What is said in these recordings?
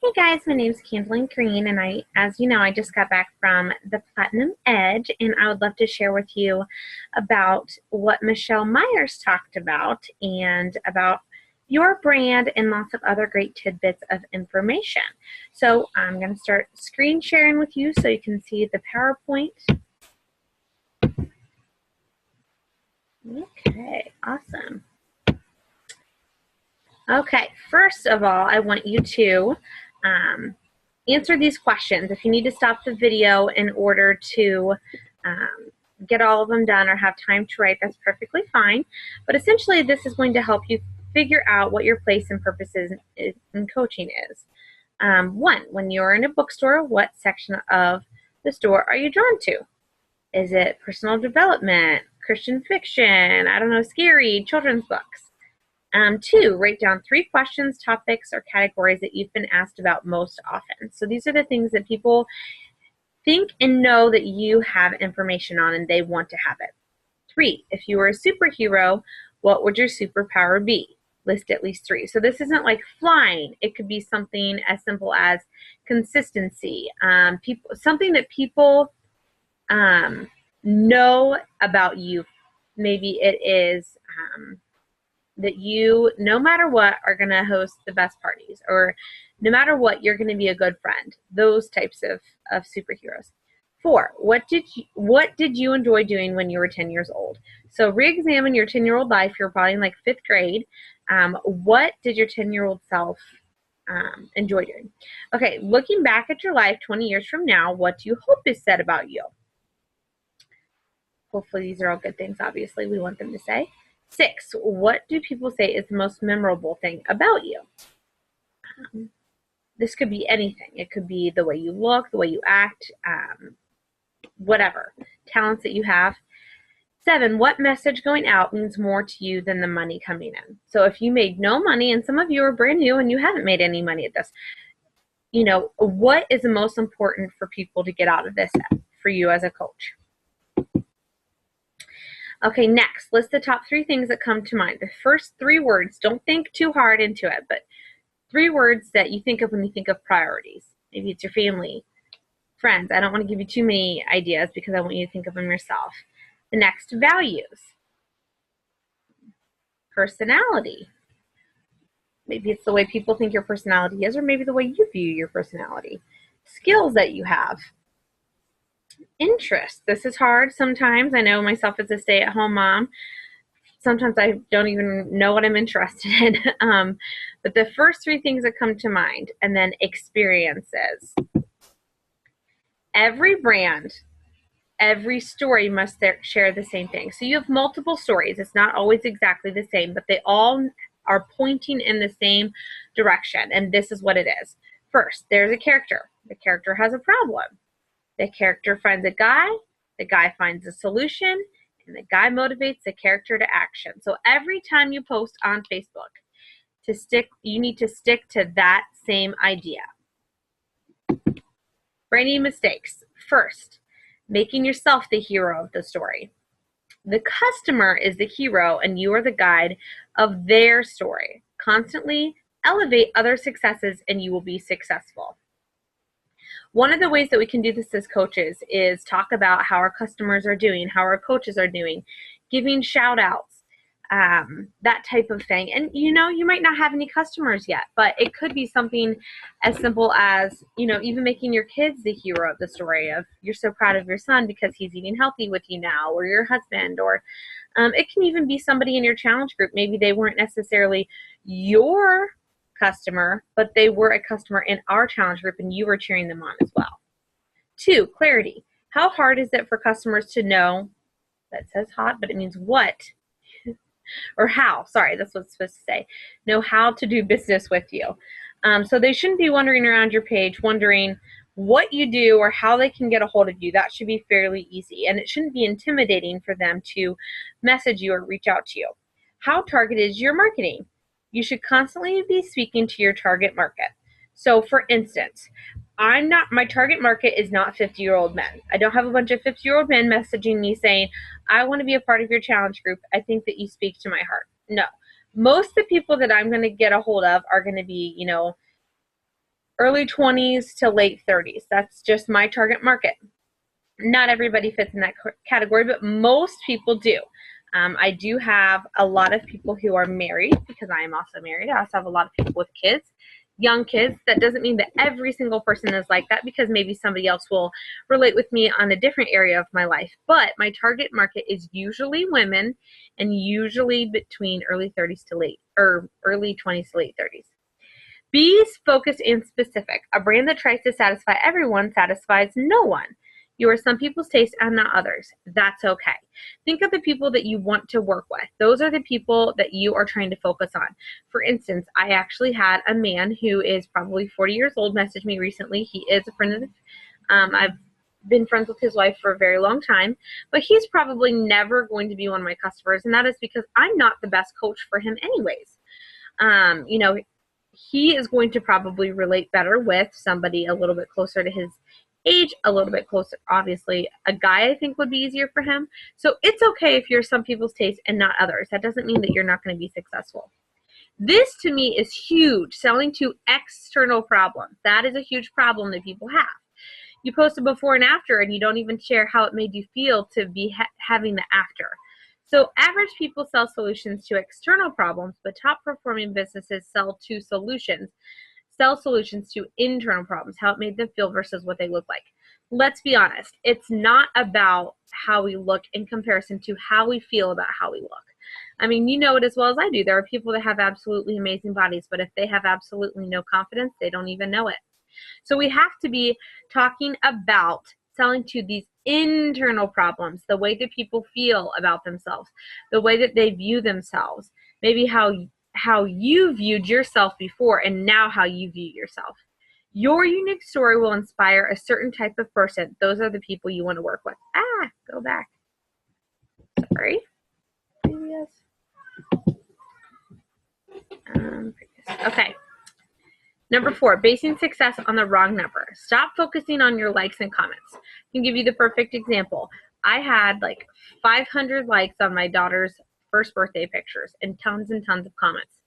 Hey guys, my name is Candlin Green, and as you know, I just got back from the Platinum Edge, and I would love to share with you about what Michelle Myers talked about and about your brand and lots of other great tidbits of information. So I'm going to start screen sharing with you so you can see the PowerPoint. Okay, awesome. Okay, first of all, I want you to answer these questions. If you need to stop the video in order to get all of them done or have time to write, that's perfectly fine. But essentially, this is going to help you figure out what your place and purpose in coaching is. One, when you're in a bookstore, what section of the store are you drawn to? Is it personal development, Christian fiction, I don't know, scary, children's books? Two, write down 3 questions, topics, or categories that you've been asked about most often. So these are the things that people think and know that you have information on and they want to have it. 3, if you were a superhero, what would your superpower be? List at least 3. So this isn't like flying. It could be something as simple as consistency, something that people know about you. Maybe it is that you, no matter what, are going to host the best parties, or no matter what, you're going to be a good friend. Those types of superheroes. 4, what did you enjoy doing when you were 10 years old? So re-examine your 10-year-old life. You're probably in like 5th grade. What did your 10-year-old self enjoy doing? Okay, looking back at your life 20 years from now, what do you hope is said about you? Hopefully these are all good things, obviously, we want them to say. 6, what do people say is the most memorable thing about you? This could be anything. It could be the way you look, the way you act, whatever, talents that you have. 7, what message going out means more to you than the money coming in? So if you made no money, and some of you are brand new and you haven't made any money at this, you know, what is the most important for people to get out of this for you as a coach? Okay, next, list the top 3 things that come to mind. The first 3 words, don't think too hard into it, but 3 words that you think of when you think of priorities. Maybe it's your family, friends. I don't want to give you too many ideas because I want you to think of them yourself. The next, values. Personality. Maybe it's the way people think your personality is, or maybe the way you view your personality. Skills that you have. Interest. This is hard sometimes. I know myself as a stay-at-home mom. Sometimes I don't even know what I'm interested in. But the first 3 things that come to mind, and then experiences. Every brand, every story must share the same thing. So you have multiple stories. It's not always exactly the same, but they all are pointing in the same direction. And this is what it is. First, there's a character. The character has a problem. The character finds a guy, the guy finds a solution, and the guy motivates the character to action. So every time you post on Facebook, you need to stick to that same idea. For any mistakes, first, making yourself the hero of the story. The customer is the hero and you are the guide of their story. Constantly elevate other successes and you will be successful. One of the ways that we can do this as coaches is talk about how our customers are doing, how our coaches are doing, giving shout outs, that type of thing. And you know, you might not have any customers yet, but it could be something as simple as, you know, even making your kids the hero of the story of you're so proud of your son because he's eating healthy with you now, or your husband, or it can even be somebody in your challenge group. Maybe they weren't necessarily your customer, but they were a customer in our challenge group and you were cheering them on as well. 2, clarity. How hard is it for customers to know, that says hot, but it means what, or how, sorry, that's what it's supposed to say, know how to do business with you. So they shouldn't be wandering around your page wondering what you do or how they can get a hold of you. That should be fairly easy, and it shouldn't be intimidating for them to message you or reach out to you. How targeted is your marketing? You should constantly be speaking to your target market. So for instance, my target market is not 50-year-old men. I don't have a bunch of 50-year-old men messaging me saying, I want to be a part of your challenge group. I think that you speak to my heart. No. Most of the people that I'm going to get a hold of are going to be, you know, early 20s to late 30s. That's just my target market. Not everybody fits in that category, but most people do. I do have a lot of people who are married because I am also married. I also have a lot of people with kids, young kids. That doesn't mean that every single person is like that, because maybe somebody else will relate with me on a different area of my life. But my target market is usually women, and usually between early 30s to early 20s to late 30s. Be focused and specific. A brand that tries to satisfy everyone satisfies no one. You are some people's taste and not others. That's okay. Think of the people that you want to work with. Those are the people that you are trying to focus on. For instance, I actually had a man who is probably 40 years old message me recently. He is a friend of, I've been friends with his wife for a very long time, but he's probably never going to be one of my customers, and that is because I'm not the best coach for him anyways. He is going to probably relate better with somebody a little bit closer to his age, a little bit closer. Obviously, a guy I think would be easier for him. So it's okay if you're some people's taste and not others. That doesn't mean that you're not going to be successful. This to me is huge, selling to external problems. That is a huge problem that people have. You post a before and after, and you don't even share how it made you feel to be having the after. So average people sell solutions to external problems, but top performing businesses sell solutions to internal problems, how it made them feel versus what they look like. Let's be honest. It's not about how we look in comparison to how we feel about how we look. I mean, you know it as well as I do. There are people that have absolutely amazing bodies, but if they have absolutely no confidence, they don't even know it. So we have to be talking about selling to these internal problems, the way that people feel about themselves, the way that they view themselves, maybe how you viewed yourself before and now how you view yourself. Your unique story will inspire a certain type of person. Those are the people you want to work with. Go back. Sorry. Previous. Okay. Number 4, basing success on the wrong number. Stop focusing on your likes and comments. I can give you the perfect example. I had like 500 likes on my daughter's first birthday pictures and tons of comments.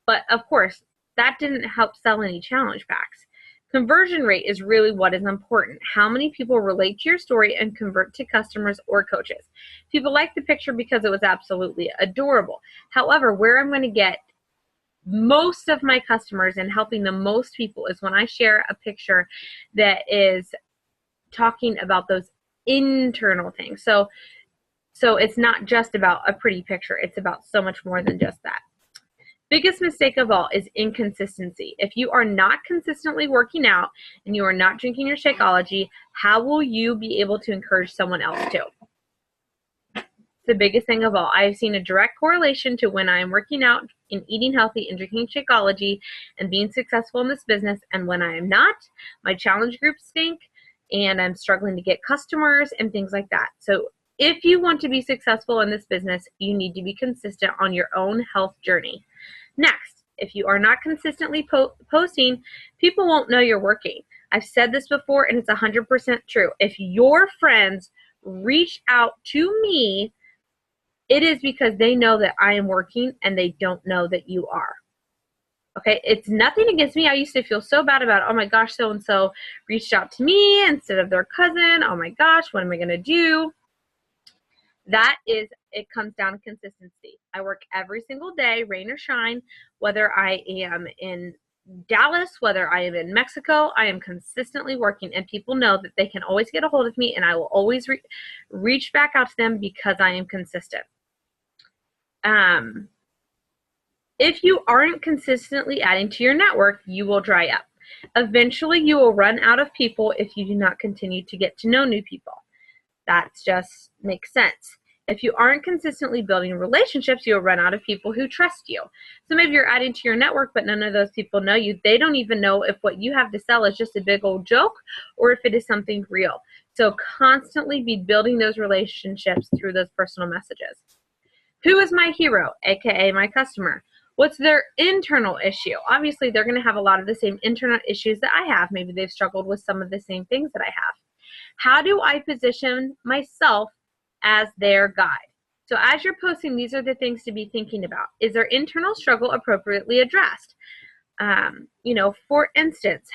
But of course, that didn't help sell any challenge packs. Conversion rate is really what is important. How many people relate to your story and convert to customers or coaches? People like the picture because it was absolutely adorable. However, where I'm going to get most of my customers and helping the most people is when I share a picture that is talking about those internal things. So it's not just about a pretty picture. It's about so much more than just that. Biggest mistake of all is inconsistency. If you are not consistently working out and you are not drinking your Shakeology, how will you be able to encourage someone else to? The biggest thing of all. I have seen a direct correlation to when I am working out and eating healthy and drinking Shakeology and being successful in this business, and when I am not, my challenge groups stink and I'm struggling to get customers and things like that. So if you want to be successful in this business, you need to be consistent on your own health journey. Next, if you are not consistently posting, people won't know you're working. I've said this before and it's 100% true. If your friends reach out to me, it is because they know that I am working and they don't know that you are. Okay, it's nothing against me. I used to feel so bad about, oh my gosh, so-and-so reached out to me instead of their cousin. Oh my gosh, what am I going to do? It comes down to consistency. I work every single day, rain or shine, whether I am in Dallas, whether I am in Mexico, I am consistently working, and people know that they can always get a hold of me, and I will always reach back out to them because I am consistent. If you aren't consistently adding to your network, you will dry up. Eventually, you will run out of people if you do not continue to get to know new people. That just makes sense. If you aren't consistently building relationships, you'll run out of people who trust you. So maybe you're adding to your network, but none of those people know you. They don't even know if what you have to sell is just a big old joke or if it is something real. So constantly be building those relationships through those personal messages. Who is my hero, aka my customer? What's their internal issue? Obviously, they're going to have a lot of the same internal issues that I have. Maybe they've struggled with some of the same things that I have. How do I position myself as their guide? So as you're posting, these are the things to be thinking about. Is their internal struggle appropriately addressed? For instance,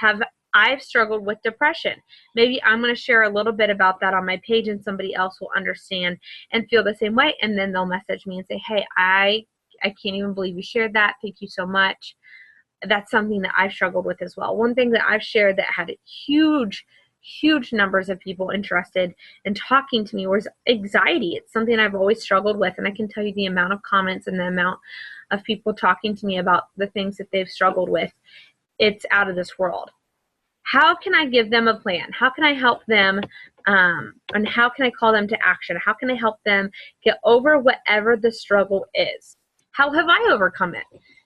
I've struggled with depression. Maybe I'm going to share a little bit about that on my page and somebody else will understand and feel the same way. And then they'll message me and say, hey, I can't even believe you shared that. Thank you so much. That's something that I've struggled with as well. One thing that I've shared that had huge numbers of people interested in talking to me was anxiety. It's something I've always struggled with, and I can tell you the amount of comments and the amount of people talking to me about the things that they've struggled with. It's out of this world. How can I give them a plan? How can I help them? And how can I call them to action? How can I help them get over whatever the struggle is? How have I overcome it?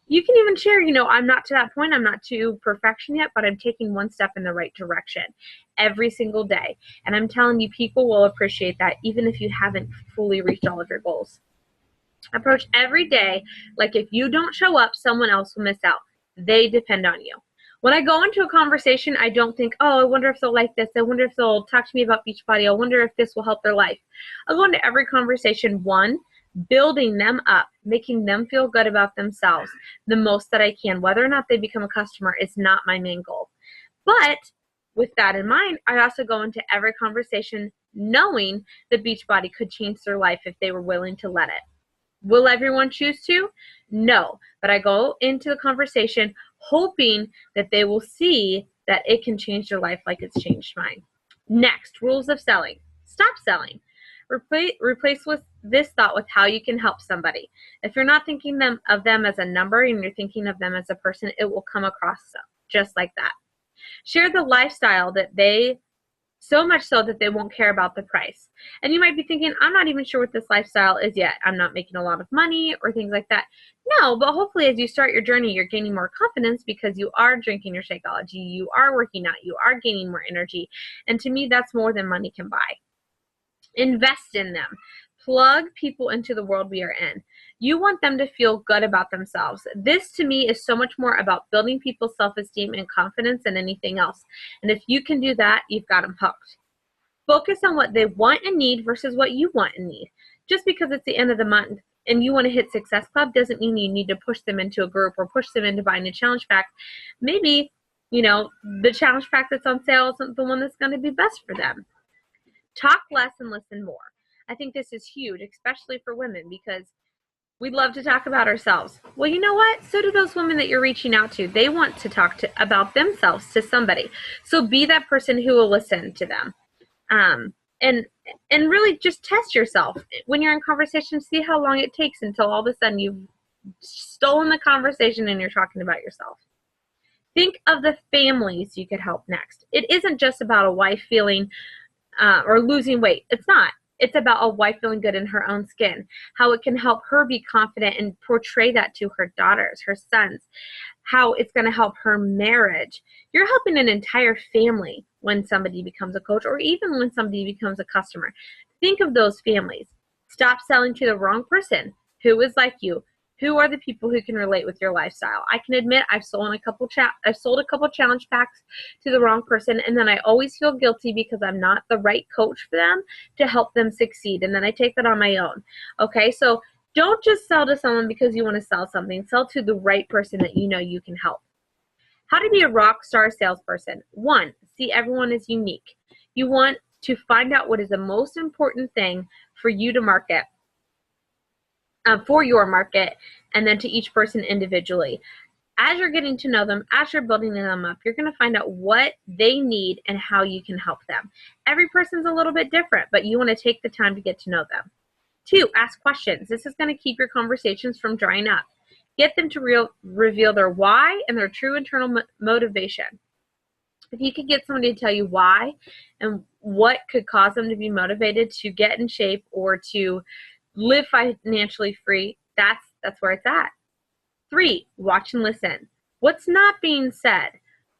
You can even share, I'm not to that point. I'm not to perfection yet, but I'm taking one step in the right direction every single day. And I'm telling you, people will appreciate that even if you haven't fully reached all of your goals. Approach every day like if you don't show up, someone else will miss out. They depend on you. When I go into a conversation, I don't think, oh, I wonder if they'll like this. I wonder if they'll talk to me about Beachbody. I wonder if this will help their life. I'll go into every conversation, one, building them up, making them feel good about themselves the most that I can. Whether or not they become a customer is not my main goal. But with that in mind, I also go into every conversation knowing that Beachbody could change their life if they were willing to let it. Will everyone choose to? No. But I go into the conversation hoping that they will see that it can change their life like it's changed mine. Next, rules of selling. Stop selling. Replace with this thought with how you can help somebody. If you're not thinking of them as a number and you're thinking of them as a person, it will come across just like that. Share the lifestyle that so much so that they won't care about the price. And you might be thinking, I'm not even sure what this lifestyle is yet. I'm not making a lot of money or things like that. No, but hopefully as you start your journey, you're gaining more confidence because you are drinking your Shakeology, you are working out, you are gaining more energy. And to me, that's more than money can buy. Invest in them. Plug people into the world we are in. You want them to feel good about themselves. This to me is so much more about building people's self-esteem and confidence than anything else. And if you can do that, you've got them hooked. Focus on what they want and need versus what you want and need. Just because it's the end of the month and you want to hit Success Club doesn't mean you need to push them into a group or push them into buying a challenge pack. Maybe, the challenge pack that's on sale isn't the one that's going to be best for them. Talk less and listen more. I think this is huge, especially for women, because we love to talk about ourselves. Well, you know what? So do those women that you're reaching out to. They want to talk about themselves to somebody. So be that person who will listen to them. And really just test yourself. When you're in conversation, see how long it takes until all of a sudden you've stolen the conversation and you're talking about yourself. Think of the families you could help next. It isn't just about a wife feeling or losing weight. It's not. It's about a wife feeling good in her own skin, how it can help her be confident and portray that to her daughters, her sons, how it's going to help her marriage. You're helping an entire family when somebody becomes a coach or even when somebody becomes a customer. Think of those families. Stop selling to the wrong person. Who is like you? Who are the people who can relate with your lifestyle? I can admit I've sold a couple challenge packs to the wrong person, and then I always feel guilty because I'm not the right coach for them to help them succeed, and then I take that on my own. Okay, so don't just sell to someone because you want to sell something. Sell to the right person that you know you can help. How to be a rock star salesperson. 1, see everyone as unique. You want to find out what is the most important thing for you to market. For your market, and then to each person individually. As you're getting to know them, as you're building them up, you're going to find out what they need and how you can help them. Every person's a little bit different, but you want to take the time to get to know them. 2, ask questions. This is going to keep your conversations from drying up. Get them to reveal their why and their true internal motivation. If you could get somebody to tell you why and what could cause them to be motivated to get in shape or to live financially free, that's where it's at. 3, watch and listen. What's not being said?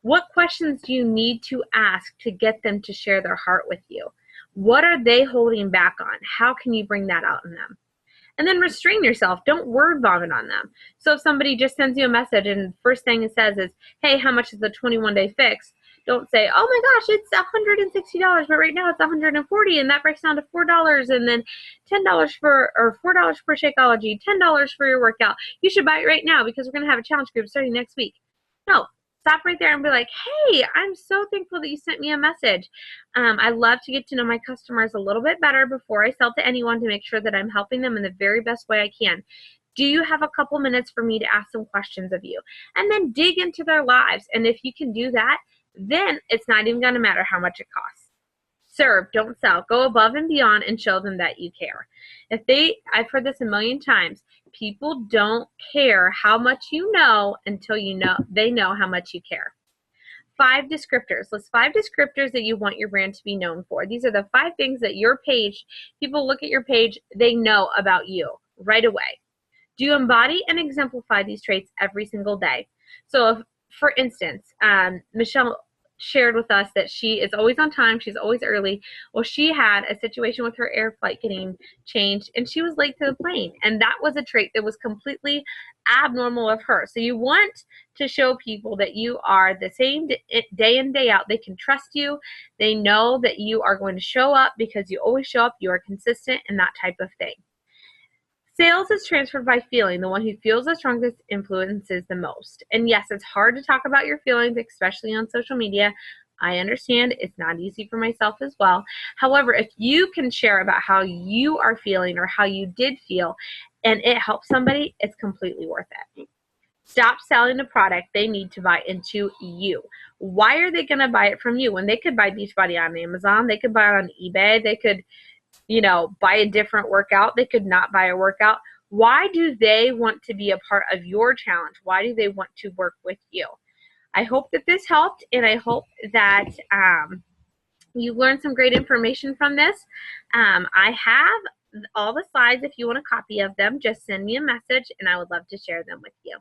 What questions do you need to ask to get them to share their heart with you? What are they holding back on? How can you bring that out in them? And then restrain yourself. Don't word vomit on them. So if somebody just sends you a message and the first thing it says is, hey, how much is the 21-day fix? Don't say, oh my gosh, it's $160, but right now it's $140, and that breaks down to $4, and then $4 for Shakeology, $10 for your workout. You should buy it right now because we're going to have a challenge group starting next week. No, stop right there and be like, hey, I'm so thankful that you sent me a message. I love to get to know my customers a little bit better before I sell to anyone to make sure that I'm helping them in the very best way I can. Do you have a couple minutes for me to ask some questions of you? And then dig into their lives. And if you can do that, then it's not even going to matter how much it costs. Serve, don't sell. Go above and beyond and show them that you care. I've heard this a million times. People don't care how much you know until they know how much you care. 5 descriptors. List 5 descriptors that you want your brand to be known for. These are the 5 things that your page, people look at your page, they know about you right away. Do you embody and exemplify these traits every single day? So if, for instance, Michelle shared with us that she is always on time, she's always early. Well, she had a situation with her air flight getting changed and she was late to the plane, and that was a trait that was completely abnormal of her. So you want to show people that you are the same day in, day out. They can trust you. They know that you are going to show up because you always show up, you are consistent, and that type of thing. Sales is transferred by feeling. The one who feels the strongest influences the most. And yes, it's hard to talk about your feelings, especially on social media. I understand it's not easy for myself as well. However, if you can share about how you are feeling or how you did feel and it helps somebody, it's completely worth it. Stop selling the product they need to buy into you. Why are they going to buy it from you when they could buy Beachbody on Amazon? They could buy it on eBay. They could buy a different workout. They could not buy a workout. Why do they want to be a part of your challenge? Why do they want to work with you? I hope that this helped, and I hope that you learned some great information from this. I have all the slides. If you want a copy of them, just send me a message, and I would love to share them with you.